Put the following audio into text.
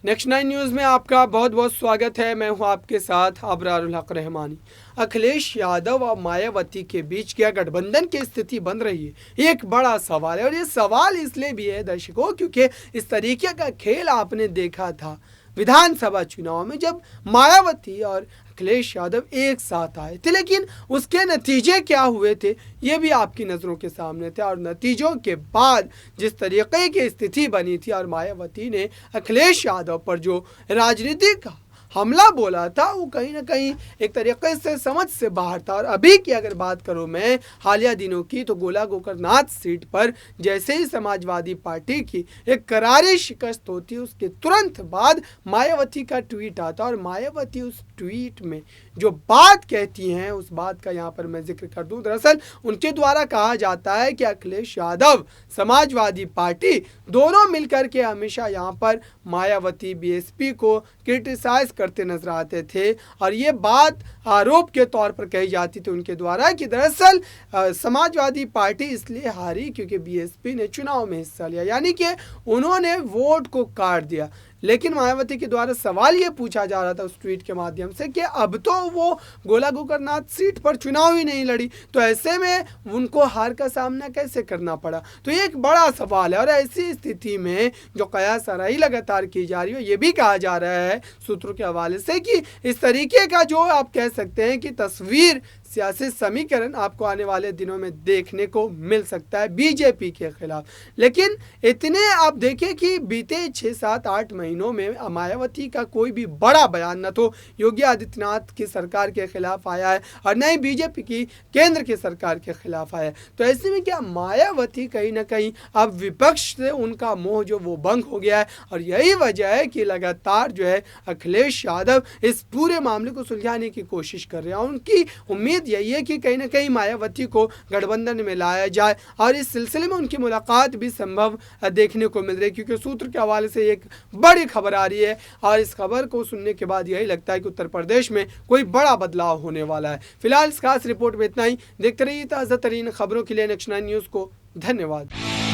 Next 9 news में आपका बहुत बहुत स्वागत है। मैं हूं आपके साथ अबरारुल हक रहमानी। अखिलेश यादव और मायावती के बीच क्या गठबंधन की स्थिति बन रही है, ये एक बड़ा सवाल है। और ये सवाल इसलिए भी है दर्शकों, क्योंकि इस तरीके का खेल आपने देखा था विधानसभा चुनाव में, जब मायावती और अखिलेश यादव एक साथ आए थे। लेकिन उसके नतीजे क्या हुए थे ये भी आपकी नज़रों के सामने थे। और नतीजों के बाद जिस तरीके की स्थिति बनी थी और मायावती ने अखिलेश यादव पर जो राजनीतिक हमला बोला था, वो कहीं ना कहीं एक तरीके से समझ से बाहर था। और अभी की अगर बात करूं मैं हालिया दिनों की, तो गोला गोकरनाथ सीट पर जैसे ही समाजवादी पार्टी की एक करारी शिकस्त होती, उसके तुरंत बाद मायावती का ट्वीट आता। और मायावती उस ट्वीट में जो बात कहती हैं, उस बात का यहाँ पर मैं जिक्र कर दूं। दरअसल उनके द्वारा कहा जाता है कि अखिलेश यादव, समाजवादी पार्टी दोनों मिलकर के हमेशा यहाँ पर मायावती बीएसपी को क्रिटिसाइज करते नजर आते थे। और ये बात आरोप के तौर पर कही जाती थी उनके द्वारा कि दरअसल समाजवादी पार्टी इसलिए हारी क्योंकि बीएसपी ने चुनाव में हिस्सा लिया, यानी कि उन्होंने वोट को काट दिया। लेकिन मायावती के द्वारा सवाल ये पूछा जा रहा था उस ट्वीट के माध्यम से कि अब तो वो गोला गोकरनाथ सीट पर चुनाव ही नहीं लड़ी, तो ऐसे में उनको हार का सामना कैसे करना पड़ा। तो ये एक बड़ा सवाल है। और ऐसी स्थिति में जो कयासराही लगातार की जा रही है, ये भी कहा जा रहा है सूत्रों के हवाले से कि इस तरीके का जो आप कह सकते हैं कि तस्वीर, सियासी समीकरण आपको आने वाले दिनों में देखने को मिल सकता है बीजेपी के खिलाफ। लेकिन इतने आप देखें कि बीते 6-7-8 महीनों में मायावती का कोई भी बड़ा बयान न तो योगी आदित्यनाथ की सरकार के खिलाफ आया है और न ही बीजेपी की केंद्र की सरकार के खिलाफ आया है। तो ऐसे में क्या मायावती कहीं ना कहीं अब विपक्ष से उनका मोह जो वो भंग हो गया है। और यही वजह है कि लगातार जो है अखिलेश यादव इस पूरे मामले को सुलझाने की कोशिश कर रहे हैं। उनकी उम्मीद यही है कि कहीं ना कहीं मायावती को गठबंधन में लाया जाए। और इस सिलसिले में उनकी मुलाकात भी संभव देखने को मिल रही है, क्योंकि सूत्र के हवाले से एक बड़ी खबर आ रही है। और इस खबर को सुनने के बाद यही लगता है कि उत्तर प्रदेश में कोई बड़ा बदलाव होने वाला है। फिलहाल इस खास रिपोर्ट में इतना ही। देखते रहिए ताज़ा तरीन खबरों के लिए नेक्स्ट 9 न्यूज़ को। धन्यवाद।